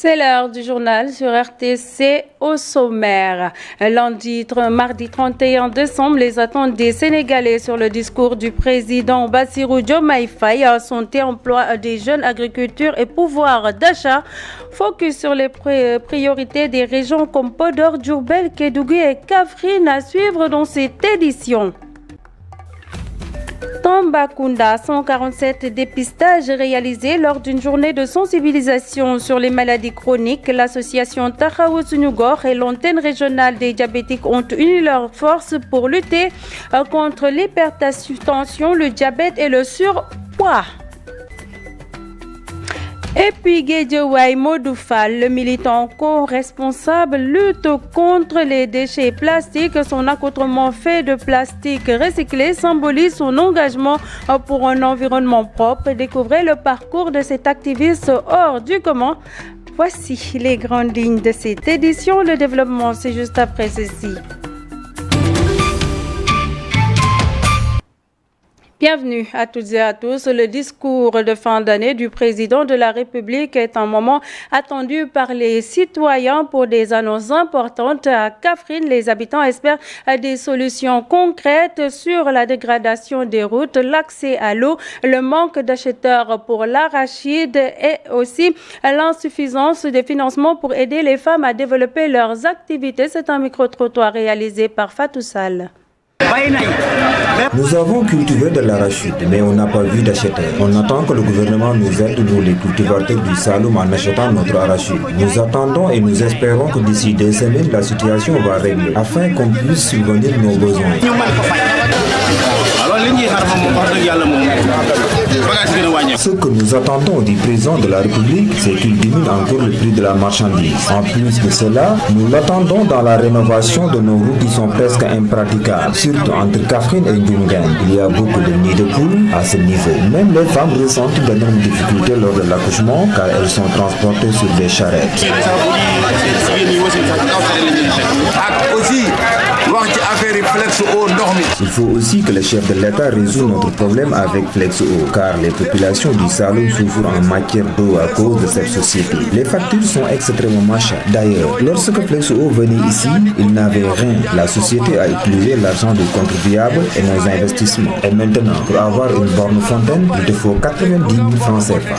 C'est l'heure du journal sur RTC au sommaire. Mardi 31 décembre, les attentes des Sénégalais sur le discours du président Bassirou Diomaye Faye, santé, emploi des jeunes, agriculture et pouvoir d'achat. Focus sur les priorités des régions comme Podor, Diourbel, Kédougou et Kaffrine à suivre dans cette édition. Tambacounda, 147 dépistages réalisés lors d'une journée de sensibilisation sur les maladies chroniques. L'association Taxawu Sunu Gox et l'antenne régionale des diabétiques ont uni leurs forces pour lutter contre l'hypertension, le diabète et le surpoids. Et puis Guédiawaye Modou Fall, le militant co-responsable, lutte contre les déchets plastiques. Son accoutrement fait de plastique recyclé symbolise son engagement pour un environnement propre. Découvrez le parcours de cet activiste hors du commun. Voici les grandes lignes de cette édition. Le développement, c'est juste après ceci. Bienvenue à toutes et à tous. Le discours de fin d'année du président de la République est un moment attendu par les citoyens pour des annonces importantes. À Kaffrine, les habitants espèrent des solutions concrètes sur la dégradation des routes, l'accès à l'eau, le manque d'acheteurs pour l'arachide et aussi l'insuffisance des financements pour aider les femmes à développer leurs activités. C'est un micro-trottoir réalisé par Fatou Sall. Nous avons cultivé de l'arachide, mais on n'a pas vu d'acheteurs. On attend que le gouvernement nous aide, nous les cultivateurs du Saloum, en achetant notre arachide. Nous attendons et nous espérons que d'ici 2 semaines, la situation va régler, afin qu'on puisse subvenir nos besoins. Ce que nous attendons du président de la République, c'est qu'il diminue encore le prix de la marchandise. En plus de cela, nous l'attendons dans la rénovation de nos routes qui sont presque impraticables, surtout entre Kaffrine et Ndiounguène. Il y a beaucoup de nids de poules à ce niveau. Même les femmes ressentent d'énormes difficultés lors de l'accouchement car elles sont transportées sur des charrettes. Il faut aussi que le chef de l'État résout notre problème avec Flexo, car les populations du Saloum souffrent en matière d'eau à cause de cette société. Les factures sont extrêmement chères. D'ailleurs, lorsque Flexo venait ici, il n'avait rien. La société a utilisé l'argent des contribuables et nos investissements. Et maintenant, pour avoir une borne fontaine, il te faut 90 000 francs CFA.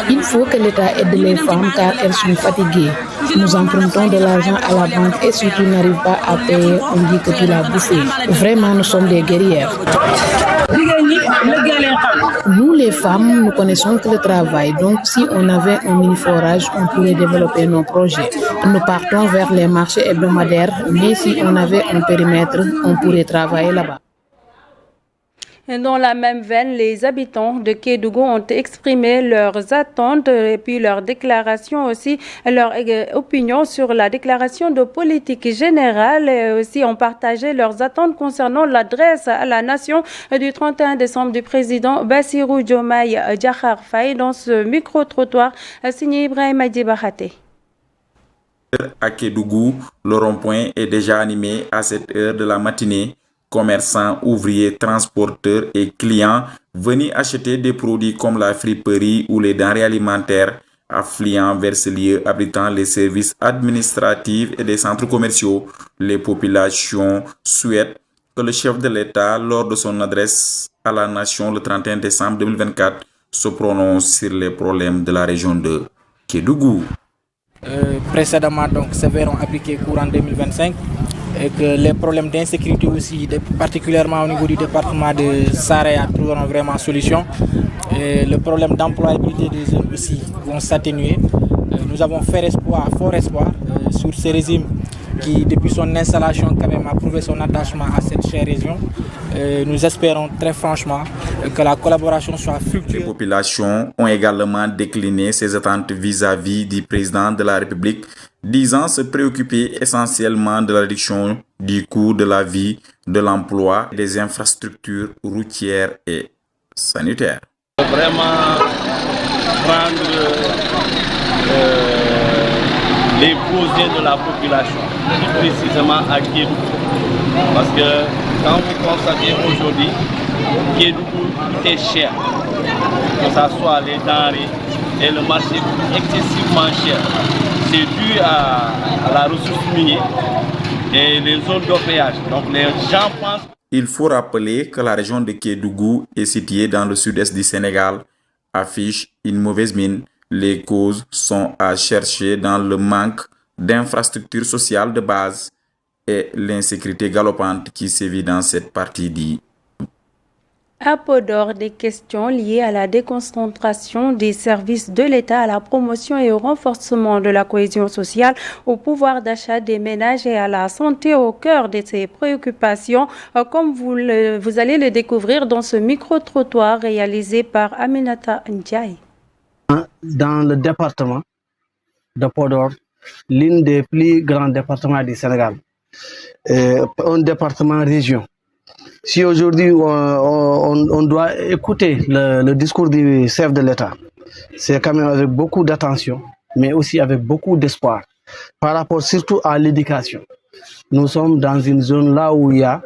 Il faut que l'État aide les femmes car elles sont fatiguées. Nous empruntons de l'argent à la banque et si tu n'arrives pas à payer, on dit que tu l'as bouffé. Vraiment, nous sommes des guerrières. Nous, les femmes, nous connaissons que le travail. Donc, si on avait un mini-forage, on pourrait développer nos projets. Nous partons vers les marchés hebdomadaires, mais si on avait un périmètre, on pourrait travailler là-bas. Dans la même veine, les habitants de Kédougou ont exprimé leurs attentes et puis leurs déclarations aussi, leur opinion sur la déclaration de politique générale et aussi ont partagé leurs attentes concernant l'adresse à la nation du 31 décembre du président Bassirou Diomaye Diakhar Faye dans ce micro-trottoir signé Ibrahima Djibahate. À Kédougou, le rond-point est déjà animé à cette heure de la matinée. Commerçants, ouvriers, transporteurs et clients venus acheter des produits comme la friperie ou les denrées alimentaires affluant vers ce lieu abritant les services administratifs et des centres commerciaux. Les populations souhaitent que le chef de l'État, lors de son adresse à la nation le 31 décembre 2024, se prononce sur les problèmes de la région de Kédougou. Précédemment, donc, sévèrement appliqué courant 2025 et que les problèmes d'insécurité aussi, particulièrement au niveau du département de Saraya, trouveront vraiment solution. Et le problème d'employabilité des jeunes aussi vont s'atténuer. Nous avons fort espoir sur ce régime qui, depuis son installation, quand même, a prouvé son attachement à cette chère région. Nous espérons très franchement que la collaboration soit fructueuse. Les populations ont également décliné ces attentes vis-à-vis du président de la République, disant se préoccuper essentiellement de la réduction du coût de la vie, de l'emploi et des infrastructures routières et sanitaires. Vraiment prendre les besoins de la population, plus précisément à Kédougou. Parce que quand vous constatez aujourd'hui, Kédougou est cher. que ce soit les denrées et le marché excessivement cher. C'est dû à la ressource minière et les zones d'orpaillage. Donc les gens pensent... Il faut rappeler que la région de Kédougou est située dans le sud-est du Sénégal, affiche une mauvaise mine. Les causes sont à chercher dans le manque d'infrastructures sociales de base et l'insécurité galopante qui sévit dans cette partie du... À Podor, des questions liées à la déconcentration des services de l'État, à la promotion et au renforcement de la cohésion sociale, au pouvoir d'achat des ménages et à la santé au cœur de ces préoccupations, comme vous allez le découvrir dans ce micro-trottoir réalisé par Aminata Ndiaye. Dans le département de Podor, l'un des plus grands départements du Sénégal, un département région. Si aujourd'hui on doit écouter le discours du chef de l'État, c'est quand même avec beaucoup d'attention, mais aussi avec beaucoup d'espoir, par rapport surtout à l'éducation. Nous sommes dans une zone là où il y a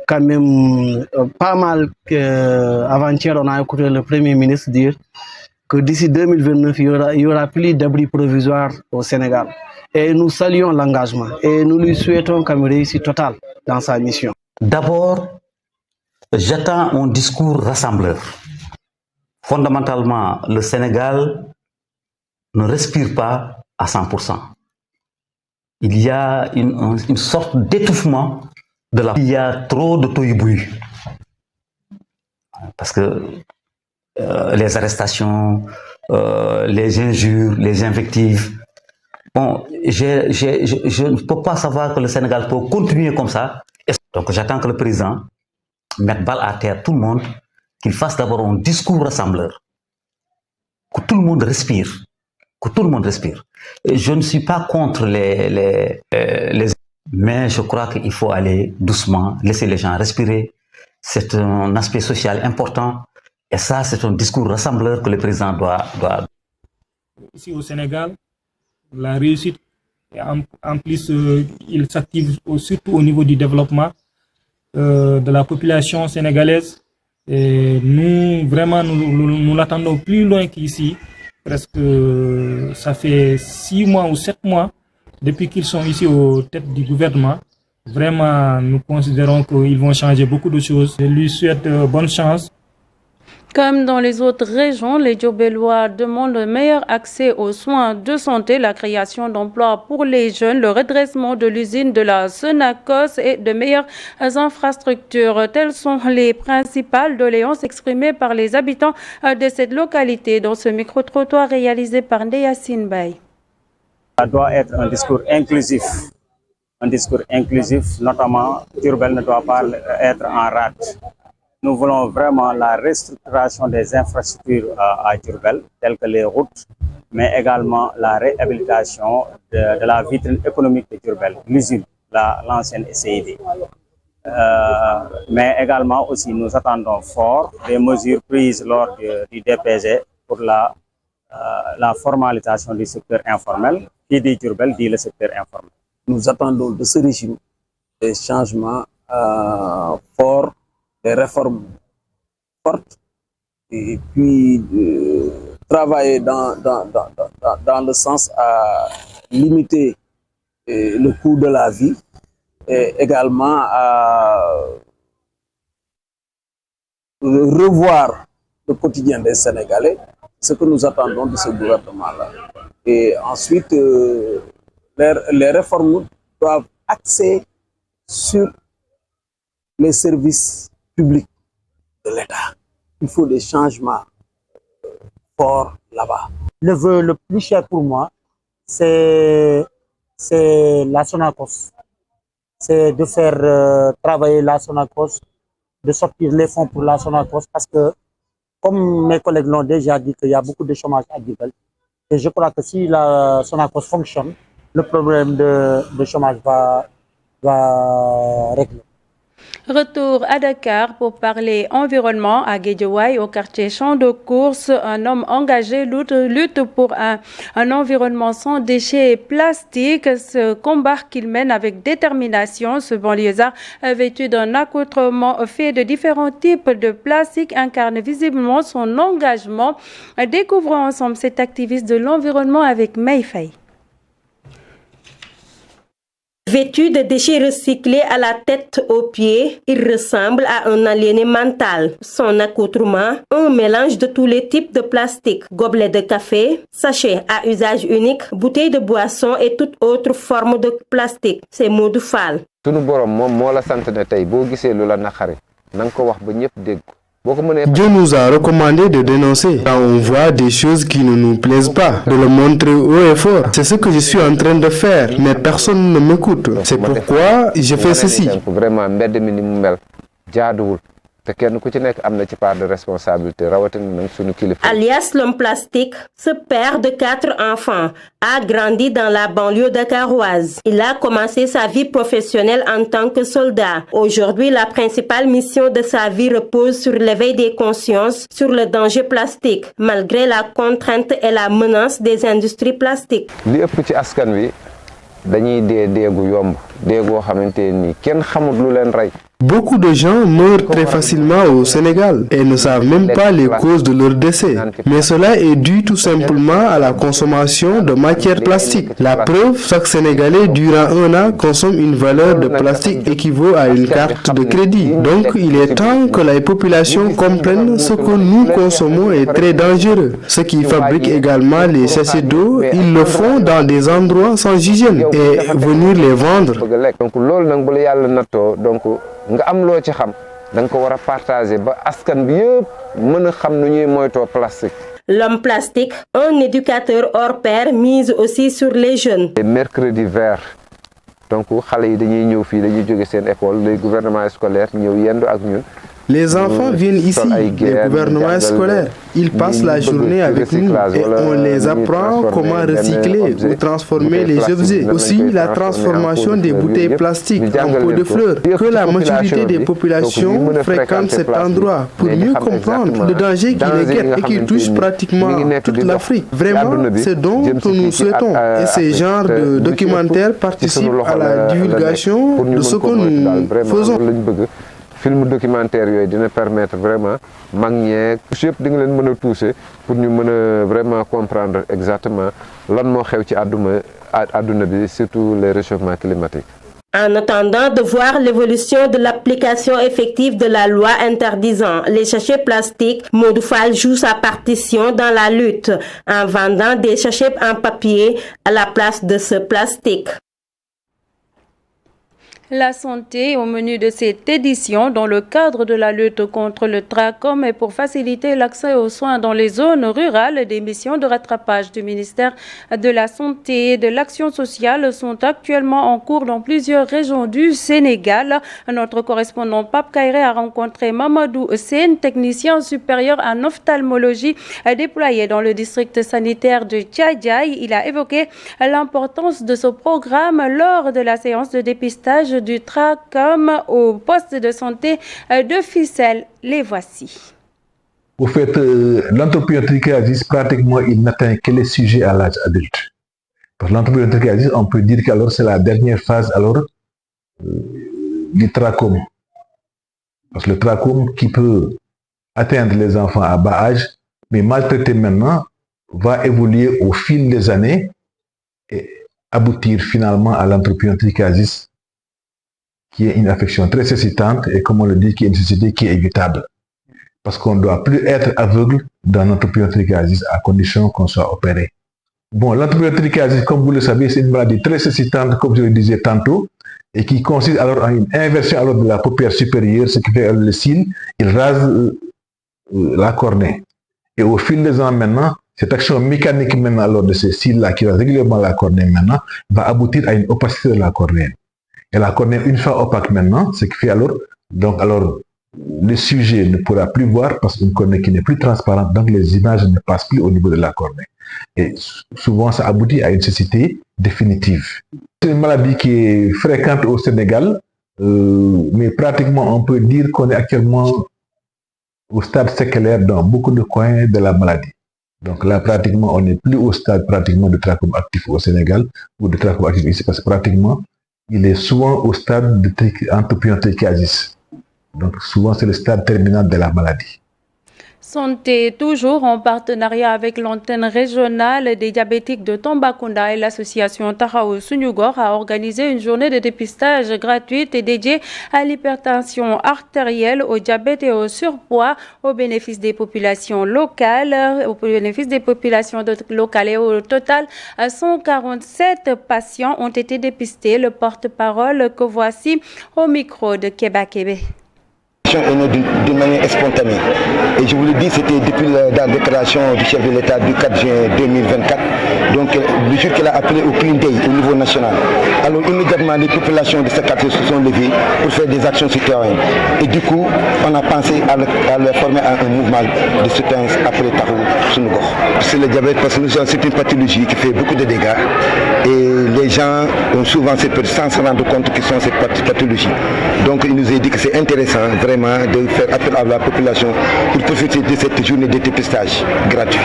quand même pas mal avant-hier, on a écouté le Premier ministre dire que d'ici 2029, il y aura plus d'abris provisoires au Sénégal. Et nous saluons l'engagement et nous lui souhaitons comme réussite totale dans sa mission. D'abord, j'attends un discours rassembleur. Fondamentalement, le Sénégal ne respire pas à 100%. Il y a une sorte d'étouffement de la... Il y a trop de tohubohu. Parce que les arrestations, les injures, les invectives... Bon, je ne peux pas savoir que le Sénégal peut continuer comme ça. Donc j'attends que le président mette balle à terre tout le monde, qu'il fasse d'abord un discours rassembleur, que tout le monde respire, Je ne suis pas contre les mais je crois qu'il faut aller doucement, laisser les gens respirer. C'est un aspect social important et ça c'est un discours rassembleur que le président doit... Ici au Sénégal, la réussite, en plus il s'active surtout au niveau du développement de la population sénégalaise. Et nous, vraiment, nous l'attendons plus loin qu'ici. Presque, ça fait 6 mois ou 7 mois depuis qu'ils sont ici aux têtes du gouvernement. Vraiment, nous considérons qu'ils vont changer beaucoup de choses. Je lui souhaite bonne chance. Comme dans les autres régions, les Diourbellois demandent le meilleur accès aux soins de santé, la création d'emplois pour les jeunes, le redressement de l'usine de la Sonacos et de meilleures infrastructures. Telles sont les principales doléances exprimées par les habitants de cette localité dans ce micro-trottoir réalisé par Ndeyasine Bay. Ça doit être un discours inclusif. Un discours inclusif, notamment, Diourbel ne doit pas être en rate. Nous voulons vraiment la restructuration des infrastructures à Diourbel, telles que les routes, mais également la réhabilitation de la vitrine économique de Diourbel, l'usine, l'ancienne SCID. Mais également aussi, nous attendons fort des mesures prises lors du DPG pour la formalisation du secteur informel. Qui dit Diourbel dit le secteur informel. Nous attendons de ce régime des changements forts, des réformes fortes et puis travailler dans le sens à limiter le coût de la vie et également à revoir le quotidien des Sénégalais, ce que nous attendons de ce gouvernement-là. Et ensuite, les réformes doivent axer sur les services publics de l'État. Il faut des changements forts là-bas. Le vœu le plus cher pour moi, c'est la Sonacos. C'est de faire travailler la Sonacos, de sortir les fonds pour la Sonacos, parce que, comme mes collègues l'ont déjà dit, qu'il y a beaucoup de chômage à Diourbel. Et je crois que si la Sonacos fonctionne, le problème de chômage va régler. Retour à Dakar pour parler environnement à Guédiawaye, au quartier Champ de Course. Un homme engagé lutte pour un environnement sans déchets plastiques. Ce combat qu'il mène avec détermination, ce banlieusard vêtu d'un accoutrement fait de différents types de plastique incarne visiblement son engagement. Découvrons ensemble cet activiste de l'environnement avec Mayfaye. Vêtu de déchets recyclés à la tête aux pieds, il ressemble à un aliéné mental. Son accoutrement, un mélange de tous les types de plastique, gobelets de café, sachets à usage unique, bouteilles de boisson et toute autre forme de plastique. C'est Modou Fall. Dieu nous a recommandé de dénoncer quand on voit des choses qui ne nous plaisent pas, de le montrer haut et fort. C'est ce que je suis en train de faire, mais personne ne m'écoute. C'est pourquoi je fais ceci. Alias l'homme plastique, ce père de 4 enfants a grandi dans la banlieue dakaroise. Il a commencé sa vie professionnelle en tant que soldat. Aujourd'hui, la principale mission de sa vie repose sur l'éveil des consciences sur le danger plastique, malgré la contrainte et la menace des industries plastiques. Beaucoup de gens meurent très facilement au Sénégal et ne savent même pas les causes de leur décès. Mais cela est dû tout simplement à la consommation de matières plastiques. La preuve, chaque Sénégalais durant un an consomme une valeur de plastique équivaut à une carte de crédit. Donc il est temps que la population comprenne ce que nous consommons est très dangereux. Ceux qui fabriquent également les sachets d'eau, ils le font dans des endroits sans hygiène et venir les vendre. Nga am lo ci xam dang ko wara partager ba askan bi yépp mëna xam nu ñuy moyto plastique. L'homme plastique, un éducateur hors pair, mise aussi sur les jeunes. Les mercredis verts. Donc xalé yi dañuy ñëw fi dañuy joggé sen école, les gouvernements scolaires ñëw yendu ak ñun. Les enfants viennent ici, les gouvernements scolaires. Ils passent la journée avec nous et on les apprend comment recycler ou transformer les objets. Aussi, la transformation des bouteilles plastiques en pot de fleurs. Que la majorité des populations fréquentent cet endroit pour mieux comprendre le danger qui les guette et qui touche pratiquement toute l'Afrique. Vraiment, c'est donc que nous souhaitons. Et ces genres de documentaires participent à la divulgation de ce que nous faisons. Film documentaire yoy dina permettre vraiment mag ñeek yépp di nga leen mëna toucher pour ñu mëna vraiment comprendre exactement lan mo xew ci aduna bi surtout les réchauffements climatiques. En attendant de voir l'évolution de l'application effective de la loi interdisant les sachets plastiques, Modou Fall joue sa partition dans la lutte en vendant des sachets en papier à la place de ce plastique. La santé au menu de cette édition dans le cadre de la lutte contre le trachome et pour faciliter l'accès aux soins dans les zones rurales. Des missions de rattrapage du ministère de la Santé et de l'Action sociale sont actuellement en cours dans plusieurs régions du Sénégal. Notre correspondant Pape Kairé a rencontré Mamadou Sen, technicien supérieur en ophtalmologie déployé dans le district sanitaire de Tchadjaï. Il a évoqué l'importance de ce programme lors de la séance de dépistage du trachome au poste de santé de Ficelle. Les voici. Au fait, l'endométriose, pratiquement, il n'atteint que les sujets à l'âge adulte. Parce que l'endométriose, on peut dire que c'est la dernière phase du trachome. Parce que le trachome qui peut atteindre les enfants à bas âge, mais maltraité maintenant, va évoluer au fil des années et aboutir finalement à l'endométriose, qui est une affection très nécessitante et comme on le dit, qui est une nécessité qui est évitable. Parce qu'on ne doit plus être aveugle dans l'endométriose à condition qu'on soit opéré. Bon, l'endométriose, comme vous le savez, c'est une maladie très nécessitante, comme je le disais tantôt, et qui consiste alors en une inversion de la paupière supérieure, ce qui fait le cil, il rase la cornée. Et au fil des ans maintenant, cette action mécanique maintenant alors de ces cils-là qui rase régulièrement la cornée maintenant, va aboutir à une opacité de la cornée. Et la cornée, une fois opaque maintenant, ce qui fait alors le sujet ne pourra plus voir parce qu'une cornée qui n'est plus transparente, donc les images ne passent plus au niveau de la cornée. Et souvent, ça aboutit à une cécité définitive. C'est une maladie qui est fréquente au Sénégal, mais pratiquement on peut dire qu'on est actuellement au stade séquelaire dans beaucoup de coins de la maladie. Donc là, pratiquement, on n'est plus au stade pratiquement de trachome actif au Sénégal ou de trachome actif ici, parce que pratiquement, il est souvent au stade de anthopiontrichiasis. Donc souvent, c'est le stade terminal de la maladie. Santé, toujours en partenariat avec l'antenne régionale des diabétiques de Tambacounda et l'association Taxawu Suñu Gox a organisé une journée de dépistage gratuite et dédiée à l'hypertension artérielle, au diabète et au surpoids au bénéfice des populations locales. Et au total, 147 patients ont été dépistés. Le porte-parole que voici au micro de Keba Kébé. Est née d'une manière spontanée. Et je vous le dis, c'était depuis la déclaration du chef de l'État du 4 juin 2024, donc le jour qu'elle a appelé au Clean Day au niveau national. Alors immédiatement, les populations de ce quartier se sont levées pour faire des actions citoyennes. Et du coup, on a pensé à le former en un mouvement de soutien après Taxawu Suñu Gox. C'est le diabète parce que c'est une pathologie qui fait beaucoup de dégâts. Et les gens ont souvent cette sans se rendre compte qu'ils sont cette pathologie. Donc il nous a dit que c'est intéressant vraiment de faire appel à la population pour profiter de cette journée de dépistage gratuit.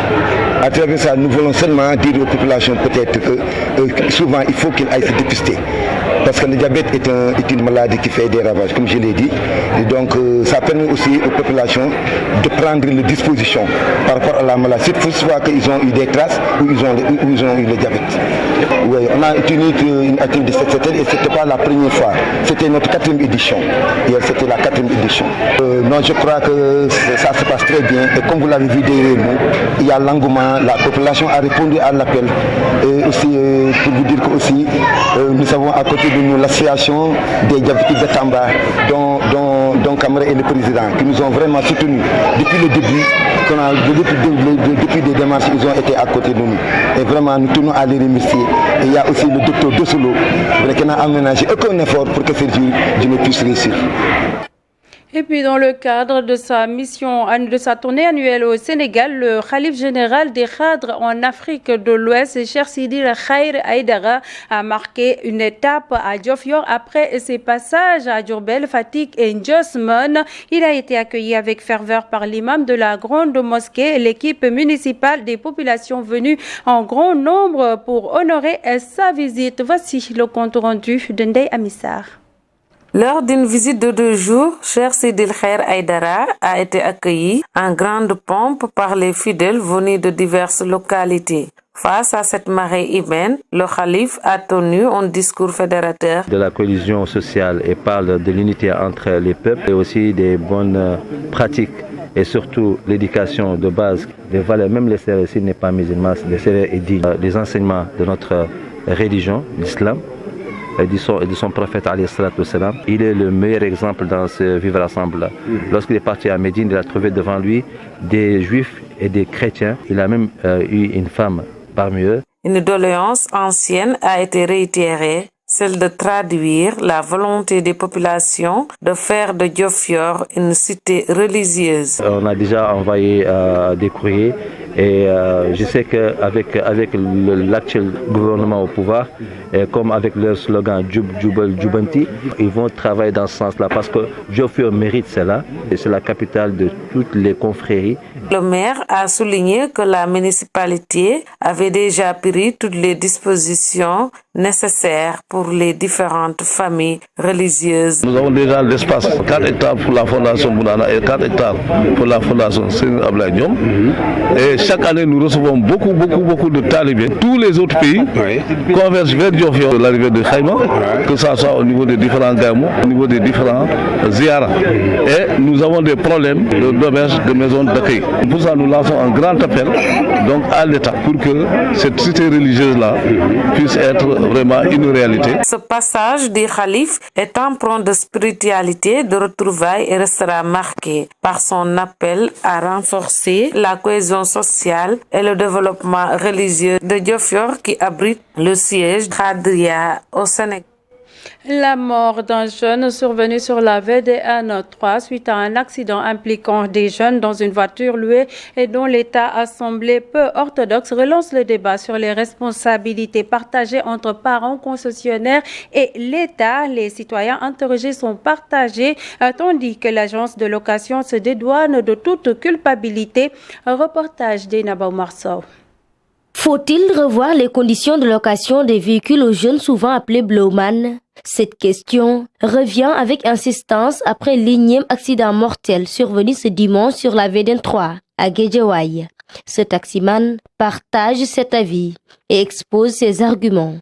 À travers ça, nous voulons seulement dire aux populations peut-être que souvent il faut qu'ils aillent se dépister. Parce que le diabète est une maladie qui fait des ravages, comme je l'ai dit. Et donc ça permet aussi aux populations de prendre les dispositions par rapport à la maladie. C'est pour fois qu'ils ont eu des traces ou ils ont eu le diabète. Oui, on a utilisé une activité de cette année et ce n'était pas la première fois. C'était notre 4e édition. Hier, c'était la 4e édition. Non, je crois que ça se passe très bien. Et comme vous l'avez vu derrière nous, il y a l'engouement, la population a répondu à l'appel. Et aussi, pour vous dire que aussi, nous avons à côté de nous l'association des diabétiques de Tamba, dont Camara est le président, qui nous ont vraiment soutenus depuis le début. Depuis des démarches, ils ont été à côté de nous. Et vraiment, nous tenons à les remercier. Et il y a aussi le docteur Dosolo, qui n'a aménagé aucun effort pour que ce jour ne puisse réussir. Et puis dans le cadre de sa tournée annuelle au Sénégal, le khalife général des Khadres en Afrique de l'Ouest, Cheikh Sidi Khair Aïdara, a marqué une étape à Diofior après ses passages à Diourbel, Fatick et Ndiosmone. Il a été accueilli avec ferveur par l'imam de la grande mosquée et l'équipe municipale, des populations venues en grand nombre pour honorer sa visite. Voici le compte rendu de Ndeye Amissar. Lors d'une visite de 2 jours, Cheikh Sidi Khair Aïdara a été accueilli en grande pompe par les fidèles venus de diverses localités. Face à cette marée humaine, le khalife a tenu un discours fédérateur de la cohésion sociale et parle de l'unité entre les peuples et aussi des bonnes pratiques et surtout l'éducation de base, des valeurs, même les sérieux s'il n'est pas musulman, des sérieux et dignes des enseignements de notre religion, l'islam. Et de son prophète alayhi salatu wassalam. Il est le meilleur exemple dans ce vivre ensemble. Lorsqu'il est parti à Médine, il a trouvé devant lui des juifs et des chrétiens. Il a même eu une femme parmi eux. Une doléance ancienne a été réitérée, celle de traduire la volonté des populations de faire de Diofior une cité religieuse. On a déjà envoyé des courriers et je sais qu'avec l'actuel gouvernement au pouvoir, et comme avec leur slogan Djoub Djoubel Djoubanti, ils vont travailler dans ce sens-là parce que Diofior mérite cela et c'est la capitale de toutes les confréries. Le maire a souligné que la municipalité avait déjà pris toutes les dispositions nécessaires pour les différentes familles religieuses. Nous avons déjà l'espace, 4 hectares pour la fondation Bounana et 4 hectares pour la fondation Seyni Ablaye Diom. Et chaque année, nous recevons beaucoup de talibés. Tous les autres pays convergent vers Diofior de l'arrivée de Khaïma, que ce soit au niveau des différents gamous, au niveau des différents ziyaras. Et nous avons des problèmes d'auberge, de maisons d'accueil. Pour ça, nous lançons un grand appel donc, à l'État pour que cette cité religieuse-là puisse être vraiment une réalité. Ce passage des khalifes est empreint de spiritualité, de retrouvailles et restera marqué par son appel à renforcer la cohésion sociale et le développement religieux de Diofior qui abrite le siège Khadria au Sénégal. La mort d'un jeune survenu sur la VDN 3 suite à un accident impliquant des jeunes dans une voiture louée et dont l'État a semblé peu orthodoxe relance le débat sur les responsabilités partagées entre parents concessionnaires et l'État. Les citoyens interrogés sont partagés tandis que l'agence de location se dédouane de toute culpabilité. Un reportage d'Enaba Marceau. Faut-il revoir les conditions de location des véhicules aux jeunes souvent appelés blowman? Cette question revient avec insistance après l'énième accident mortel survenu ce dimanche sur la VDN 3 à Guédiawaye. Ce taximan partage cet avis et expose ses arguments.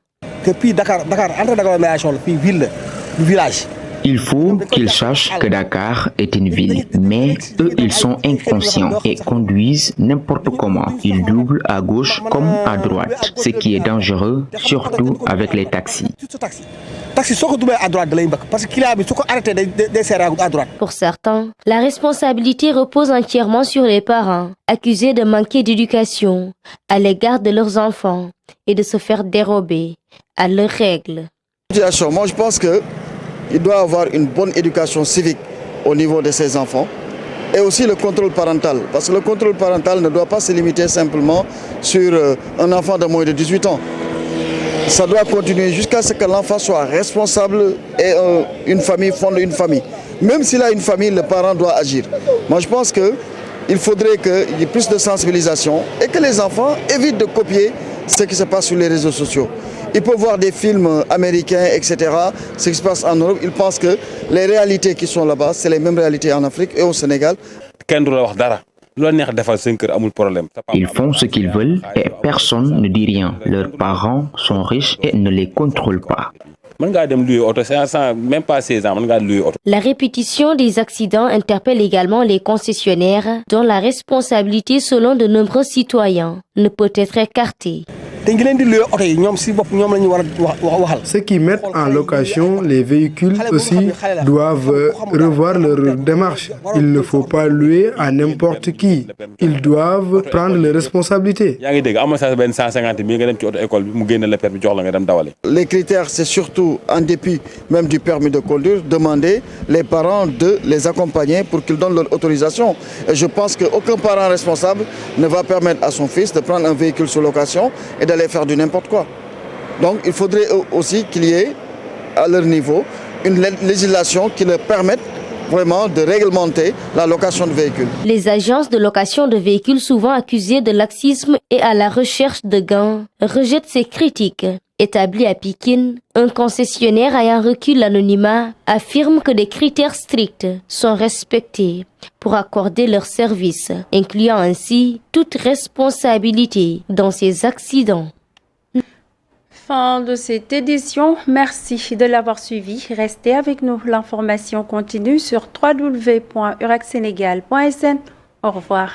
Il faut qu'ils sachent que Dakar est une ville, mais eux, ils sont inconscients et conduisent n'importe comment. Ils doublent à gauche comme à droite, ce qui est dangereux, surtout avec les taxis. Pour certains, la responsabilité repose entièrement sur les parents, accusés de manquer d'éducation à l'égard de leurs enfants et de se faire dérober à leurs règles. Moi, je pense qu'il doit avoir une bonne éducation civique au niveau de ses enfants et aussi le contrôle parental. Parce que le contrôle parental ne doit pas se limiter simplement sur un enfant de moins de 18 ans. Ça doit continuer jusqu'à ce que l'enfant soit responsable et une famille fonde une famille. Même s'il a une famille, le parent doit agir. Moi, je pense qu'il faudrait qu'il y ait plus de sensibilisation et que les enfants évitent de copier ce qui se passe sur les réseaux sociaux. Ils peuvent voir des films américains, etc., ce qui se passe en Europe. Ils pensent que les réalités qui sont là-bas, c'est les mêmes réalités en Afrique et au Sénégal. Ils font ce qu'ils veulent et personne ne dit rien. Leurs parents sont riches et ne les contrôlent pas. La répétition des accidents interpelle également les concessionnaires dont la responsabilité selon de nombreux citoyens ne peut être écartée. Ceux qui mettent en location les véhicules aussi doivent revoir leur démarche. Il ne faut pas louer à n'importe qui. Ils doivent prendre les responsabilités. Les critères, c'est surtout, en dépit même du permis de conduire, demander les parents de les accompagner pour qu'ils donnent leur autorisation. Et je pense qu'aucun parent responsable ne va permettre à son fils de prendre un véhicule sur location et d'aller faire du n'importe quoi. Donc il faudrait aussi qu'il y ait à leur niveau une législation qui leur permette vraiment de réglementer la location de véhicules. Les agences de location de véhicules, souvent accusées de laxisme et à la recherche de gains, rejettent ces critiques. Établi à Pikine, un concessionnaire ayant reçu l'anonymat affirme que des critères stricts sont respectés pour accorder leurs services, incluant ainsi toute responsabilité dans ces accidents. Fin de cette édition. Merci de l'avoir suivi. Restez avec nous. L'information continue sur www.uracsenegal.sn. Au revoir.